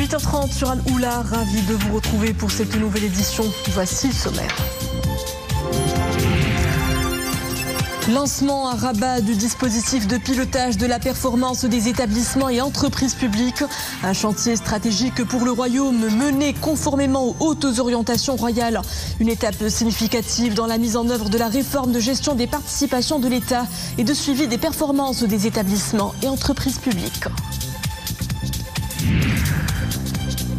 8h30 sur Al-Oula, ravi de vous retrouver pour cette nouvelle édition. Voici le sommaire. Lancement à Rabat du dispositif de pilotage de la performance des établissements et entreprises publiques. Un chantier stratégique pour le Royaume mené conformément aux hautes orientations royales. Une étape significative dans la mise en œuvre de la réforme de gestion des participations de l'État et de suivi des performances des établissements et entreprises publiques.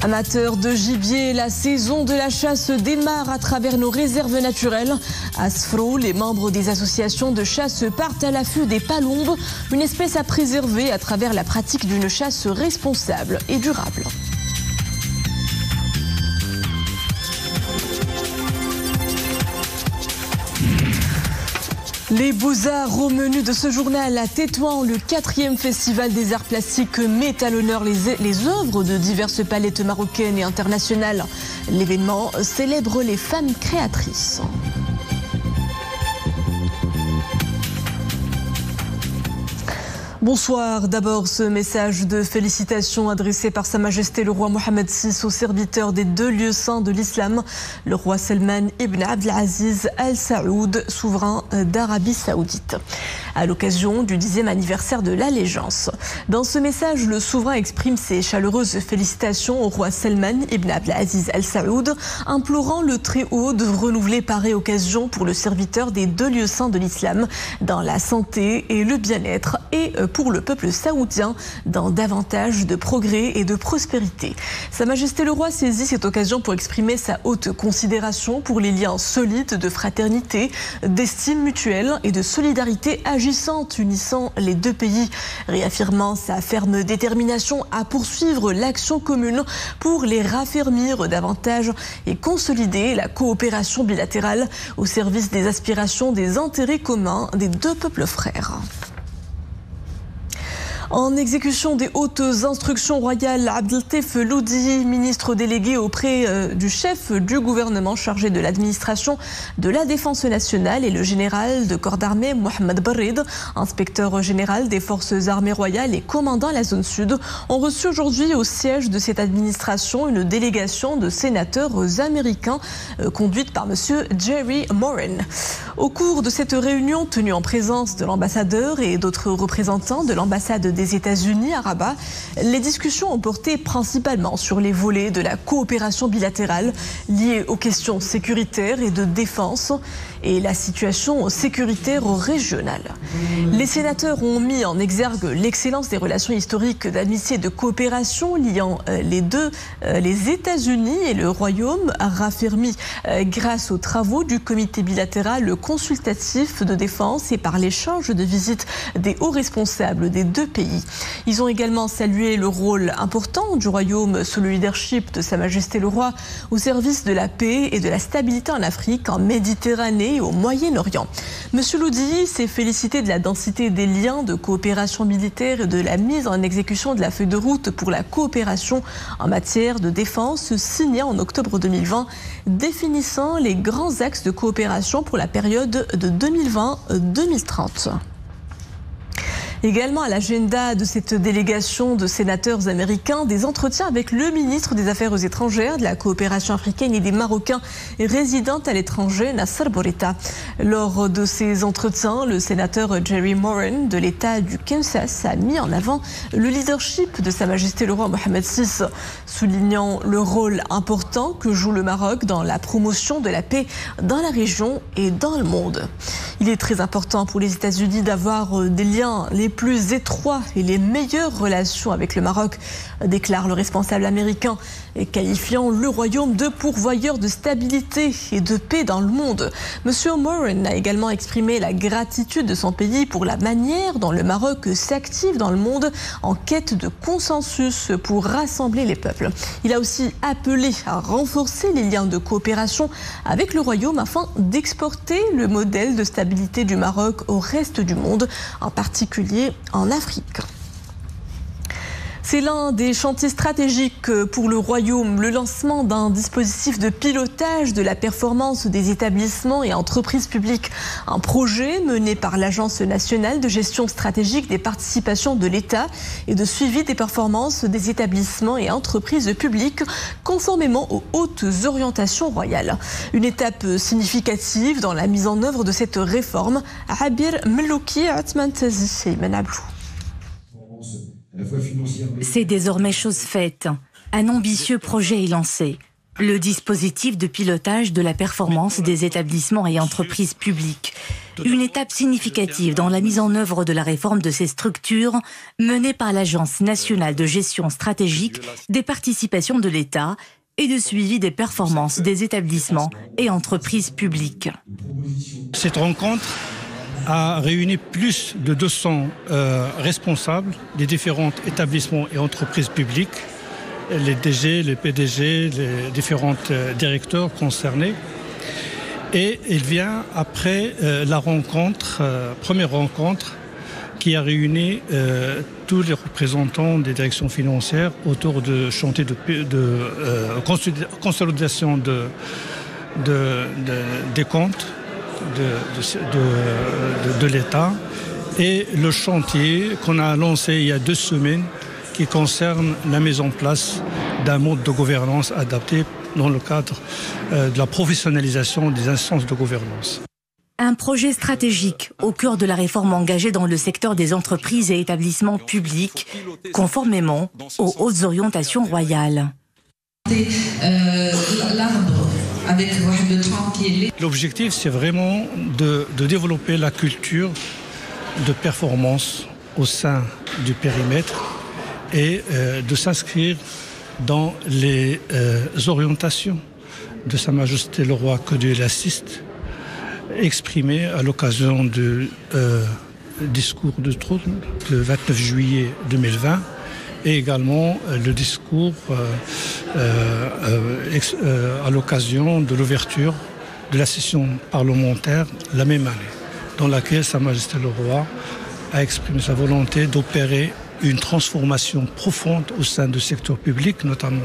Amateurs de gibier, la saison de la chasse démarre à travers nos réserves naturelles. À Sfro, les membres des associations de chasse partent à l'affût des palombes, une espèce à préserver à travers la pratique d'une chasse responsable et durable. Les Beaux-Arts au menu de ce journal à Tétouan, le 4e festival des arts plastiques met à l'honneur les œuvres de diverses palettes marocaines et internationales. L'événement célèbre les femmes créatrices. Bonsoir. D'abord, ce message de félicitations adressé par Sa Majesté le roi Mohammed VI aux serviteurs des 2 lieux saints de l'islam, le roi Salman ibn Abdelaziz Al Saoud, souverain d'Arabie Saoudite, à l'occasion du 10e anniversaire de l'allégeance. Dans ce message, le souverain exprime ses chaleureuses félicitations au roi Salman ibn Abdelaziz Al Saoud, implorant le Très-Haut de renouveler pareille occasion pour le serviteur des 2 lieux saints de l'islam dans la santé et le bien-être et pour le peuple saoudien dans davantage de progrès et de prospérité. Sa Majesté le roi saisit cette occasion pour exprimer sa haute considération pour les liens solides de fraternité, d'estime mutuelle et de solidarité agissante unissant les 2 pays, réaffirmant sa ferme détermination à poursuivre l'action commune pour les raffermir davantage et consolider la coopération bilatérale au service des aspirations des intérêts communs des 2 peuples frères. En exécution des hautes instructions royales, Abdeltif Loudi, ministre délégué auprès du chef du gouvernement chargé de l'administration de la défense nationale, et le général de corps d'armée Mohamed Barrid, inspecteur général des forces armées royales et commandant la zone sud, ont reçu aujourd'hui au siège de cette administration une délégation de sénateurs américains conduite par M. Jerry Moran. Au cours de cette réunion tenue en présence de l'ambassadeur et d'autres représentants de l'ambassade des États-Unis à Rabat, les discussions ont porté principalement sur les volets de la coopération bilatérale liés aux questions sécuritaires et de défense et la situation sécuritaire régionale. Les sénateurs ont mis en exergue l'excellence des relations historiques d'amitié et de coopération liant les États-Unis et le Royaume, raffermi grâce aux travaux du comité bilatéral consultatif de défense et par l'échange de visites des hauts responsables des 2 pays. Ils ont également salué le rôle important du Royaume sous le leadership de Sa Majesté le roi au service de la paix et de la stabilité en Afrique, en Méditerranée et au Moyen-Orient. Monsieur Loudi s'est félicité de la densité des liens de coopération militaire et de la mise en exécution de la feuille de route pour la coopération en matière de défense signée en octobre 2020, définissant les grands axes de coopération pour la période de 2020-2030. Également à l'agenda de cette délégation de sénateurs américains, des entretiens avec le ministre des Affaires étrangères, de la coopération africaine et des Marocains résidant à l'étranger, Nasser Bourita. Lors de ces entretiens, le sénateur Jerry Moran de l'État du Kansas a mis en avant le leadership de Sa Majesté le roi Mohammed VI, soulignant le rôle important que joue le Maroc dans la promotion de la paix dans la région et dans le monde. Il est très important pour les États-Unis d'avoir des liens les plus étroits et les meilleures relations avec le Maroc, déclare le responsable américain, et qualifiant le Royaume de pourvoyeur de stabilité et de paix dans le monde. Monsieur Moran a également exprimé la gratitude de son pays pour la manière dont le Maroc s'active dans le monde en quête de consensus pour rassembler les peuples. Il a aussi appelé à renforcer les liens de coopération avec le Royaume afin d'exporter le modèle de stabilité du Maroc au reste du monde, en particulier en Afrique. C'est l'un des chantiers stratégiques pour le Royaume, le lancement d'un dispositif de pilotage de la performance des établissements et entreprises publiques. Un projet mené par l'Agence nationale de gestion stratégique des participations de l'État et de suivi des performances des établissements et entreprises publiques conformément aux hautes orientations royales. Une étape significative dans la mise en œuvre de cette réforme. Abir Melouki, Atman Tazi et Manablou. C'est désormais chose faite. Un ambitieux projet est lancé. Le dispositif de pilotage de la performance des établissements et entreprises publiques. Une étape significative dans la mise en œuvre de la réforme de ces structures menée par l'Agence nationale de gestion stratégique des participations de l'État et de suivi des performances des établissements et entreprises publiques. Cette rencontre a réuni plus de 200 responsables des différents établissements et entreprises publiques, les DG, les PDG, les différents directeurs concernés. Et il vient après la rencontre, première rencontre, qui a réuni tous les représentants des directions financières autour de chantier de consolidation des comptes de l'État et le chantier qu'on a lancé il y a 2 semaines qui concerne la mise en place d'un mode de gouvernance adapté dans le cadre de la professionnalisation des instances de gouvernance. Un projet stratégique au cœur de la réforme engagée dans le secteur des entreprises et établissements publics, conformément aux hautes orientations royales. L'objectif, c'est vraiment de développer la culture de performance au sein du périmètre et de s'inscrire dans les orientations de Sa Majesté le Roi, que Dieu l'assiste, exprimées à l'occasion du discours de trône le 29 juillet 2020 et également le discours à l'occasion de l'ouverture de la session parlementaire la même année, dans laquelle Sa Majesté le Roi a exprimé sa volonté d'opérer une transformation profonde au sein du secteur public, notamment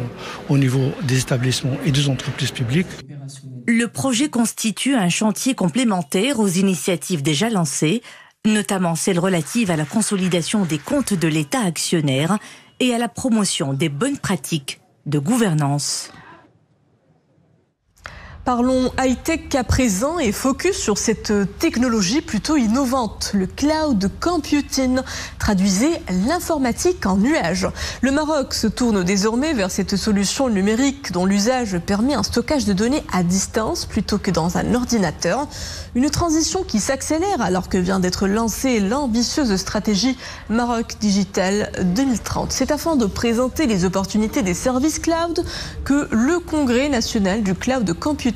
au niveau des établissements et des entreprises publiques. Le projet constitue un chantier complémentaire aux initiatives déjà lancées, notamment celles relatives à la consolidation des comptes de l'État actionnaire et à la promotion des bonnes pratiques de gouvernance. Parlons high-tech à présent et focus sur cette technologie plutôt innovante, le cloud computing, traduisez l'informatique en nuage. Le Maroc se tourne désormais vers cette solution numérique dont l'usage permet un stockage de données à distance plutôt que dans un ordinateur. Une transition qui s'accélère alors que vient d'être lancée l'ambitieuse stratégie Maroc Digital 2030. C'est afin de présenter les opportunités des services cloud que le Congrès national du cloud computing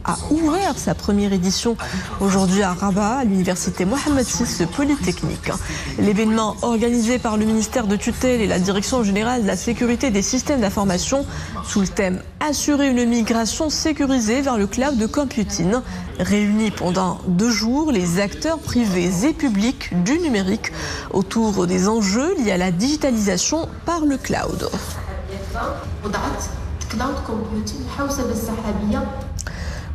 a ouvert sa première édition aujourd'hui à Rabat, à l'université Mohamed VI Polytechnique. L'événement organisé par le ministère de tutelle et la Direction générale de la sécurité des systèmes d'information sous le thème « Assurer une migration sécurisée vers le cloud computing » réunit pendant 2 jours les acteurs privés et publics du numérique autour des enjeux liés à la digitalisation par le cloud.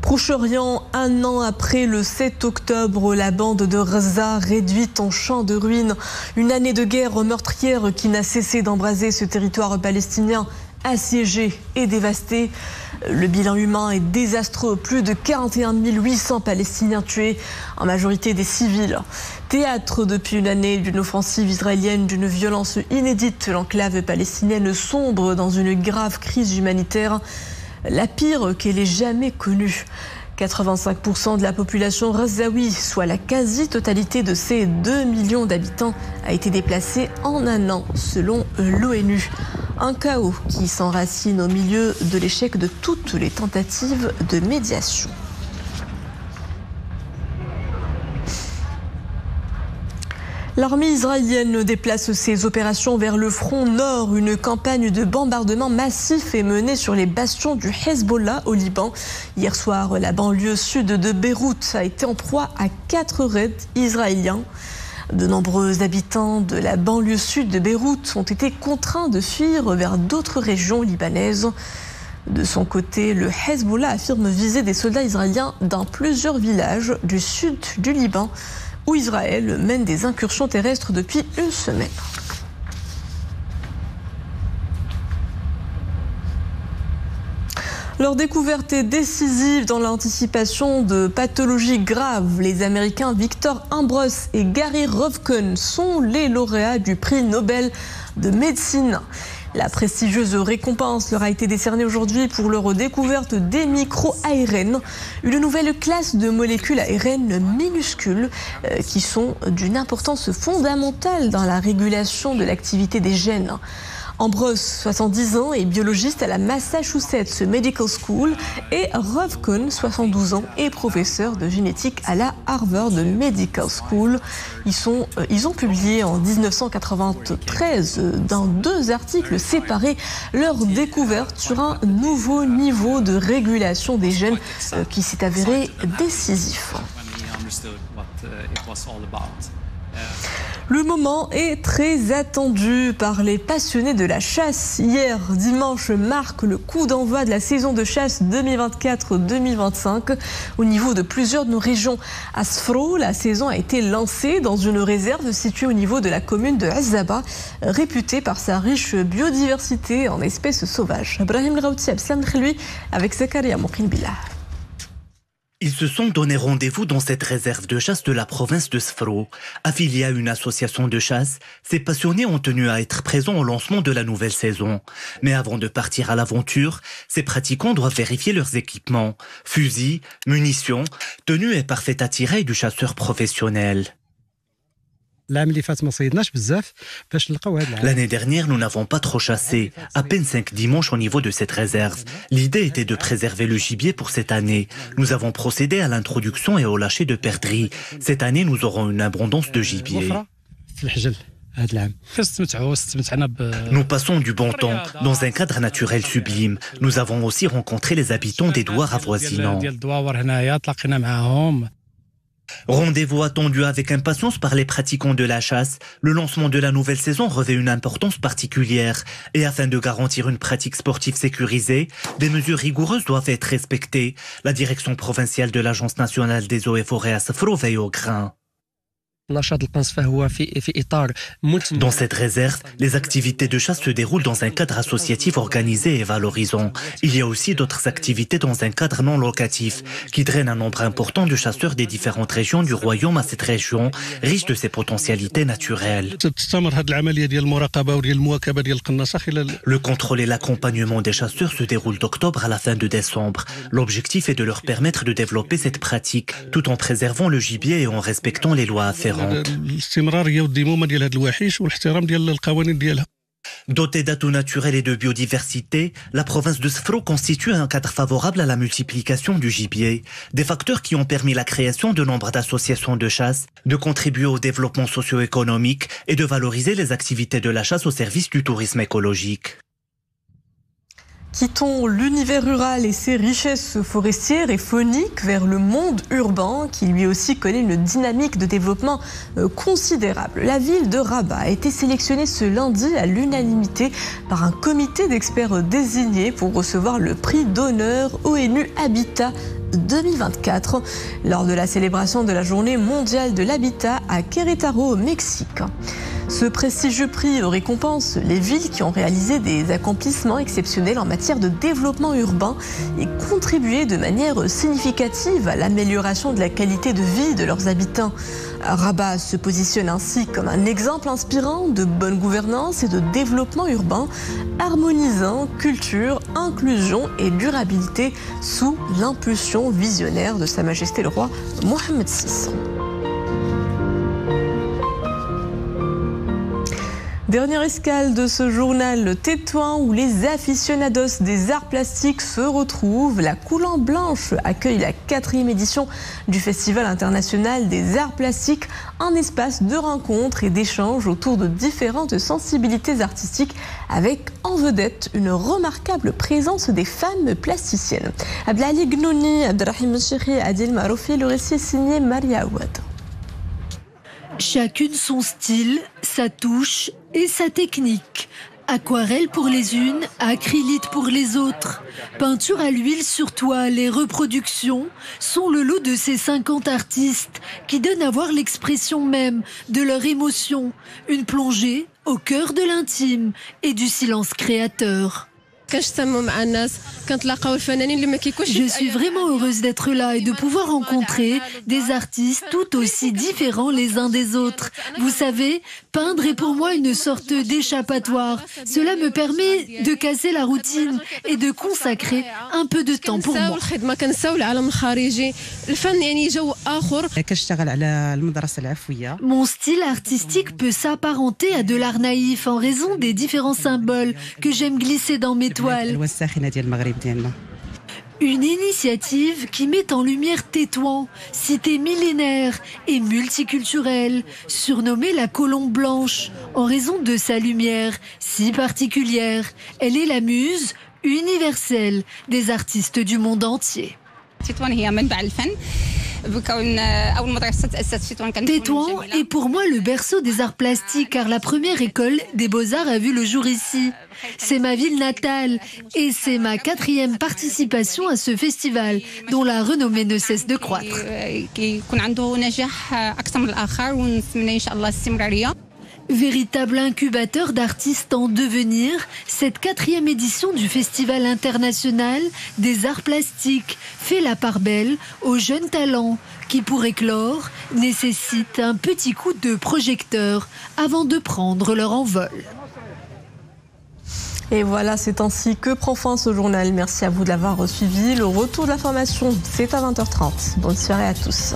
Proche-Orient, 1 an après le 7 octobre, la bande de Gaza réduite en champ de ruines. Une année de guerre meurtrière qui n'a cessé d'embraser ce territoire palestinien assiégé et dévasté. Le bilan humain est désastreux. Plus de 41 800 Palestiniens tués, en majorité des civils. Théâtre depuis une année d'une offensive israélienne, d'une violence inédite, l'enclave palestinienne sombre dans une grave crise humanitaire, la pire qu'elle ait jamais connue. 85% de la population gazaoui, soit la quasi-totalité de ces 2 millions d'habitants, a été déplacée en 1 an, selon l'ONU. Un chaos qui s'enracine au milieu de l'échec de toutes les tentatives de médiation. L'armée israélienne déplace ses opérations vers le front nord. Une campagne de bombardement massif est menée sur les bastions du Hezbollah au Liban. Hier soir, la banlieue sud de Beyrouth a été en proie à 4 raids israéliens. De nombreux habitants de la banlieue sud de Beyrouth ont été contraints de fuir vers d'autres régions libanaises. De son côté, le Hezbollah affirme viser des soldats israéliens dans plusieurs villages du sud du Liban, où Israël mène des incursions terrestres depuis une semaine. Leur découverte est décisive dans l'anticipation de pathologies graves. Les Américains Victor Ambros et Gary Ruvkun sont les lauréats du prix Nobel de médecine. La prestigieuse récompense leur a été décernée aujourd'hui pour leur découverte des micro-ARN, une nouvelle classe de molécules ARN minuscules qui sont d'une importance fondamentale dans la régulation de l'activité des gènes. Ambros, 70 ans, est biologiste à la Massachusetts Medical School et Ruvkun, 72 ans, est professeur de génétique à la Harvard Medical School. Ils ont publié en 1993 dans 2 articles séparés leur découverte sur un nouveau niveau de régulation des gènes qui s'est avéré décisif. Le moment est très attendu par les passionnés de la chasse. Hier, dimanche, marque le coup d'envoi de la saison de chasse 2024-2025 au niveau de plusieurs de nos régions. À Sfro, la saison a été lancée dans une réserve située au niveau de la commune de Azaba, réputée par sa riche biodiversité en espèces sauvages. Brahim Raouti lui avec Zakaria Moukinbillah. Ils se sont donné rendez-vous dans cette réserve de chasse de la province de Sfro. Affiliés à une association de chasse, ces passionnés ont tenu à être présents au lancement de la nouvelle saison. Mais avant de partir à l'aventure, ces pratiquants doivent vérifier leurs équipements, fusils, munitions, tenue et parfaite attirail du chasseur professionnel. L'année dernière, nous n'avons pas trop chassé, à peine 5 dimanches au niveau de cette réserve. L'idée était de préserver le gibier pour cette année. Nous avons procédé à l'introduction et au lâcher de perdrix. Cette année, nous aurons une abondance de gibier. Nous passons du bon temps, dans un cadre naturel sublime. Nous avons aussi rencontré les habitants des douars avoisinants. Rendez-vous attendu avec impatience par les pratiquants de la chasse, le lancement de la nouvelle saison revêt une importance particulière. Et afin de garantir une pratique sportive sécurisée, des mesures rigoureuses doivent être respectées. La direction provinciale de l'Agence nationale des eaux et forêts à Sfro veille au grain. Dans cette réserve, les activités de chasse se déroulent dans un cadre associatif organisé et valorisant. Il y a aussi d'autres activités dans un cadre non locatif qui drainent un nombre important de chasseurs des différentes régions du royaume à cette région, riche de ses potentialités naturelles. Le contrôle et l'accompagnement des chasseurs se déroulent d'octobre à la fin de décembre. L'objectif est de leur permettre de développer cette pratique tout en préservant le gibier et en respectant les lois afférentes. Dotée d'atouts naturels et de biodiversité, la province de Sfro constitue un cadre favorable à la multiplication du gibier. Des facteurs qui ont permis la création de nombre d'associations de chasse, de contribuer au développement socio-économique et de valoriser les activités de la chasse au service du tourisme écologique. Quittons l'univers rural et ses richesses forestières et fauniques vers le monde urbain qui lui aussi connaît une dynamique de développement considérable. La ville de Rabat a été sélectionnée ce lundi à l'unanimité par un comité d'experts désignés pour recevoir le prix d'honneur ONU Habitat 2024 lors de la célébration de la journée mondiale de l'habitat à Querétaro au Mexique. Ce prestigieux prix récompense les villes qui ont réalisé des accomplissements exceptionnels en matière de développement urbain et contribué de manière significative à l'amélioration de la qualité de vie de leurs habitants. Rabat se positionne ainsi comme un exemple inspirant de bonne gouvernance et de développement urbain, harmonisant culture, inclusion et durabilité sous l'impulsion visionnaire de Sa Majesté le Roi Mohamed VI. Dernière escale de ce journal tétouin où les aficionados des arts plastiques se retrouvent. La Coulant Blanche accueille la 4e édition du Festival international des arts plastiques, un espace de rencontre et d'échange autour de différentes sensibilités artistiques avec en vedette une remarquable présence des femmes plasticiennes. Abdelali Gnouni, Abdelrahim Chekhi, Adil Maroufi, le récit est signé Maria Ouad. Chacune son style, sa touche et sa technique. Aquarelle pour les unes, acrylite pour les autres. Peinture à l'huile sur toile et reproduction sont le lot de ces 50 artistes qui donnent à voir l'expression même de leur émotion. Une plongée au cœur de l'intime et du silence créateur. Je suis vraiment heureuse d'être là et de pouvoir rencontrer des artistes tout aussi différents les uns des autres. Vous savez, peindre est pour moi une sorte d'échappatoire. Cela me permet de casser la routine et de consacrer un peu de temps pour moi. Mon style artistique peut s'apparenter à de l'art naïf en raison des différents symboles que j'aime glisser dans mes toiles. Une initiative qui met en lumière Tétouan, cité millénaire et multiculturelle, surnommée la Colombe Blanche, en raison de sa lumière si particulière. Elle est la muse universelle des artistes du monde entier. Tétouan est pour moi le berceau des arts plastiques car la première école des beaux-arts a vu le jour ici. C'est ma ville natale et c'est ma 4e participation à ce festival dont la renommée ne cesse de croître. Véritable incubateur d'artistes en devenir, cette 4e édition du Festival international des arts plastiques fait la part belle aux jeunes talents qui, pour éclore, nécessitent un petit coup de projecteur avant de prendre leur envol. Et voilà, c'est ainsi que prend fin ce journal. Merci à vous de l'avoir suivi. Le retour de l'information, c'est à 20h30. Bonne soirée à tous.